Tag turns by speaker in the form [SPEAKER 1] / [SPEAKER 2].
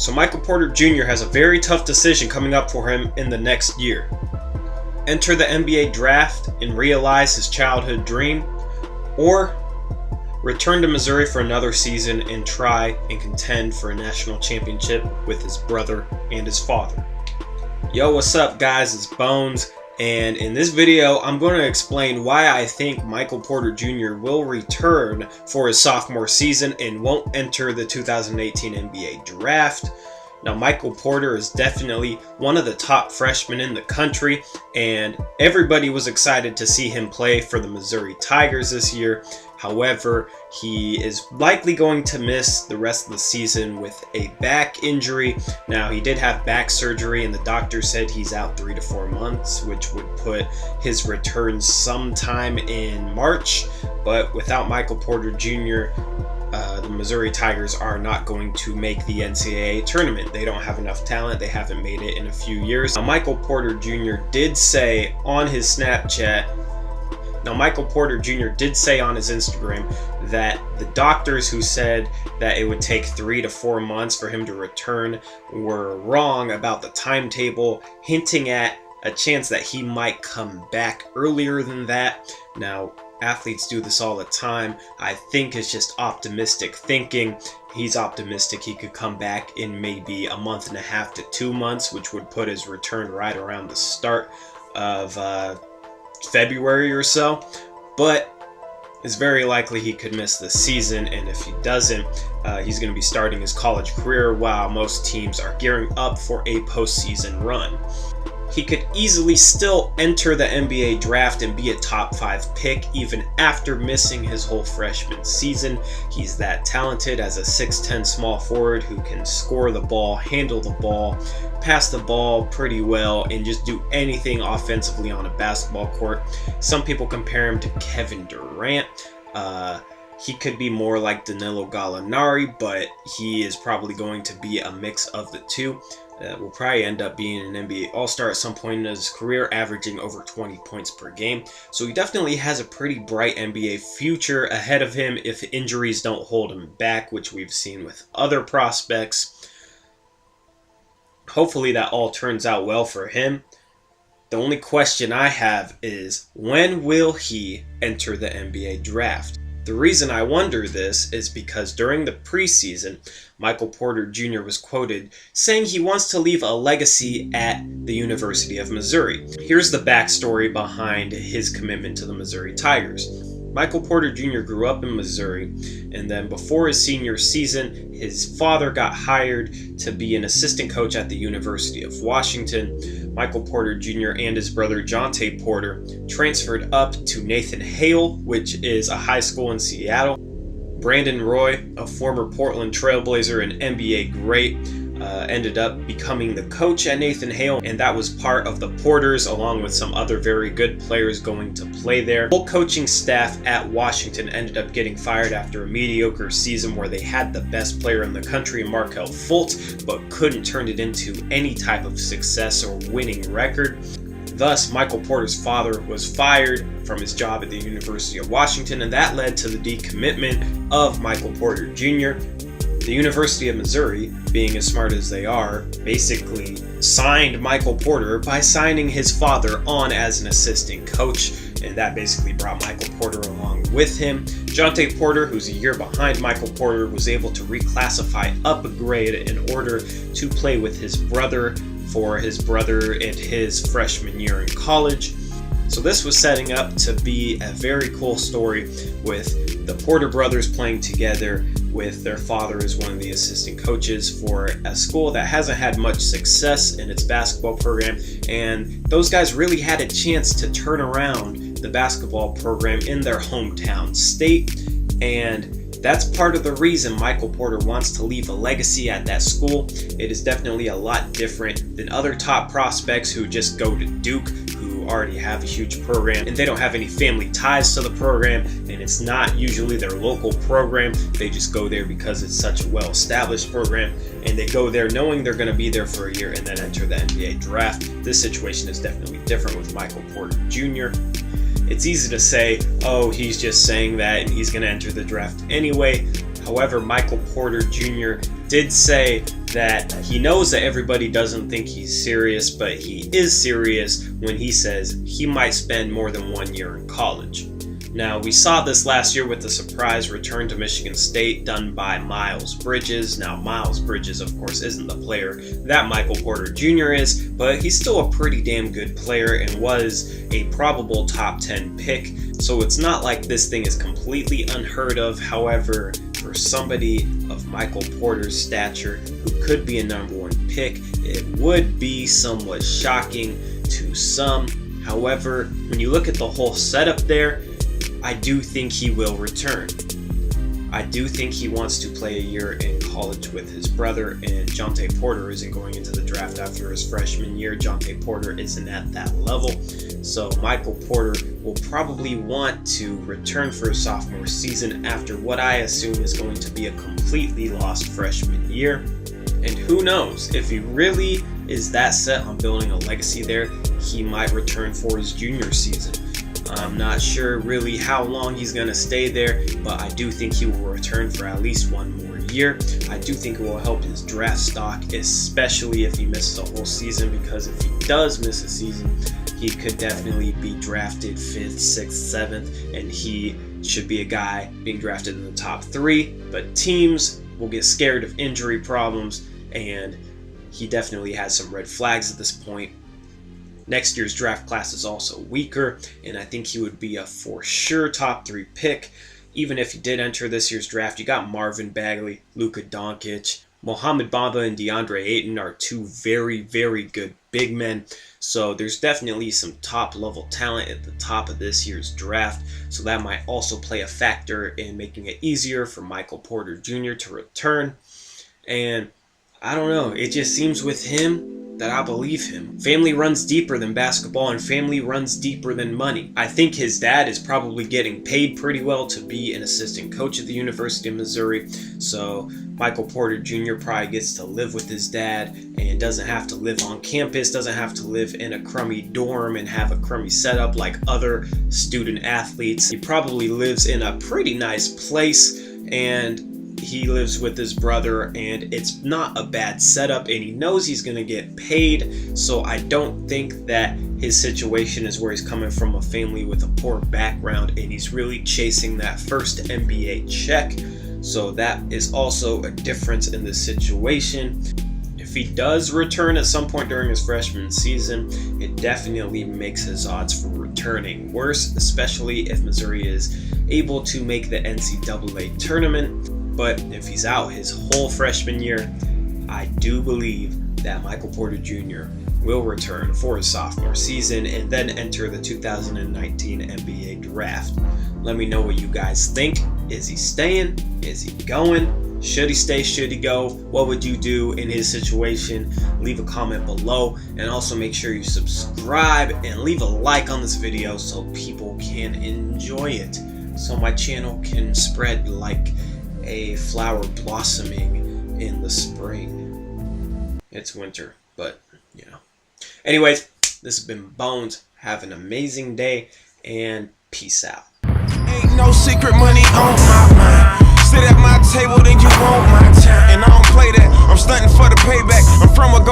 [SPEAKER 1] So Michael Porter Jr. has a very tough decision coming up for him in the next year. Enter the NBA draft and realize his childhood dream, or return to Missouri for another season and try and contend for a national championship with his brother and his father. Yo, what's up guys, it's Bones, and in this video I'm going to explain why I think Michael Porter Jr. will return for his sophomore season and won't enter the 2018 NBA draft. Now, Michael Porter is definitely one of the top freshmen in the country, and everybody was excited to see him play for the Missouri Tigers this year. However, he is likely going to miss the rest of the season with a back injury. Now, he did have back surgery, and the doctor said he's out 3 to 4 months, which would put his return sometime in March. But without Michael Porter Jr., the Missouri Tigers are not going to make the NCAA tournament. They don't have enough talent. They haven't made it in a few years. Now, Michael Porter Jr. did say on his Instagram that the doctors who said that it would take 3 to 4 months for him to return were wrong about the timetable, hinting at a chance that he might come back earlier than that. Now, athletes do this all the time. I think it's just optimistic thinking. He's optimistic he could come back in maybe a month and a half to 2 months, which would put his return right around the start of February or so. But it's very likely he could miss the season, and if he doesn't, he's going to be starting his college career while most teams are gearing up for a postseason run. He could easily still enter the NBA draft and be a top 5 pick even after missing his whole freshman season. He's that talented as a 6'10" small forward who can score the ball, handle the ball, pass the ball pretty well, and just do anything offensively on a basketball court. Some people compare him to Kevin Durant. He could be more like Danilo Gallinari, but he is probably going to be a mix of the two. Will probably end up being an NBA All-Star at some point in his career, averaging over 20 points per game. So he definitely has a pretty bright NBA future ahead of him if injuries don't hold him back, which we've seen with other prospects. Hopefully that all turns out well for him. The only question I have is, when will he enter the NBA draft? The reason I wonder this is because during the preseason, Michael Porter Jr. was quoted saying he wants to leave a legacy at the University of Missouri. Here's the backstory behind his commitment to the Missouri Tigers. Michael Porter Jr. grew up in Missouri, and then before his senior season, his father got hired to be an assistant coach at the University of Washington. Michael Porter Jr. and his brother Jontay Porter transferred up to Nathan Hale, which is a high school in Seattle. Brandon Roy, a former Portland Trailblazer and NBA great, ended up becoming the coach at Nathan Hale, and that was part of the Porters, along with some other very good players going to play there. The whole coaching staff at Washington ended up getting fired after a mediocre season where they had the best player in the country, Markelle Fultz, but couldn't turn it into any type of success or winning record. Thus, Michael Porter's father was fired from his job at the University of Washington, and that led to the decommitment of Michael Porter Jr. The University of Missouri, being as smart as they are, basically signed Michael Porter by signing his father on as an assistant coach, and that basically brought Michael Porter along with him. Jontay Porter, who's a year behind Michael Porter, was able to reclassify up a grade in order to play with his brother for his brother and his freshman year in college. So this was setting up to be a very cool story with the Porter brothers playing together with their father as one of the assistant coaches for a school that hasn't had much success in its basketball program. And those guys really had a chance to turn around the basketball program in their hometown state. And that's part of the reason Michael Porter wants to leave a legacy at that school. It is definitely a lot different than other top prospects who just go to Duke, who already have a huge program and they don't have any family ties to the program, and it's not usually their local program. They just go there because it's such a well-established program, and they go there knowing they're going to be there for a year and then enter the NBA draft. This situation is definitely different with Michael Porter Jr. It's easy to say, oh, he's just saying that and he's going to enter the draft anyway. However, Michael Porter Jr. did say that he knows that everybody doesn't think he's serious, but he is serious when he says he might spend more than 1 year in college. Now, we saw this last year with the surprise return to Michigan State done by Miles Bridges. Now, Miles Bridges, of course, isn't the player that Michael Porter Jr. is, but he's still a pretty damn good player and was a probable top 10 pick. So it's not like this thing is completely unheard of. However, for somebody of Michael Porter's stature who could be a #1 pick, it would be somewhat shocking to some. However, when you look at the whole setup there, I do think he will return. I do think he wants to play a year in college with his brother, and Jontay Porter isn't going into the draft after his freshman year. Jontay Porter isn't at that level. So Michael Porter will probably want to return for his sophomore season after what I assume is going to be a completely lost freshman year. And who knows, if he really is that set on building a legacy there, he might return for his junior season. I'm not sure really how long he's going to stay there, but I do think he will return for at least 1 more year. I do think it will help his draft stock, especially if he misses a whole season, because if he does miss a season, he could definitely be drafted 5th, 6th, 7th, and he should be a guy being drafted in the top 3, but teams will get scared of injury problems, and he definitely has some red flags at this point. Next year's draft class is also weaker, and I think he would be a for sure top 3 pick. Even if he did enter this year's draft, you got Marvin Bagley, Luka Doncic, Mohamed Bamba, and DeAndre Ayton are 2 very, very good big men. So there's definitely some top level talent at the top of this year's draft. So that might also play a factor in making it easier for Michael Porter Jr. to return. And I don't know, it just seems with him that I believe him. Family runs deeper than basketball, and family runs deeper than money. I think his dad is probably getting paid pretty well to be an assistant coach at the University of Missouri. So Michael Porter Jr. probably gets to live with his dad and doesn't have to live on campus, doesn't have to live in a crummy dorm and have a crummy setup like other student athletes. He probably lives in a pretty nice place, and he lives with his brother, and it's not a bad setup, and he knows he's going to get paid. So I don't think that his situation is where he's coming from a family with a poor background and he's really chasing that first NBA check. So that is also a difference in this situation. If he does return at some point during his freshman season, it definitely makes his odds for returning worse, especially if Missouri is able to make the NCAA tournament. But if he's out his whole freshman year, I do believe that Michael Porter Jr. will return for his sophomore season and then enter the 2019 NBA draft. Let me know what you guys think. Is he staying? Is he going? Should he stay? Should he go? What would you do in his situation? Leave a comment below, and also make sure you subscribe and leave a like on this video so people can enjoy it, so my channel can spread like a flower blossoming in the spring. It's winter, but you know. Anyways, this has been Bones. Have an amazing day and peace out.
[SPEAKER 2] Ain't no secret money on my mind. Sit at my table, then you want my time. And I don't play that. I'm stunting for the payback. I'm from a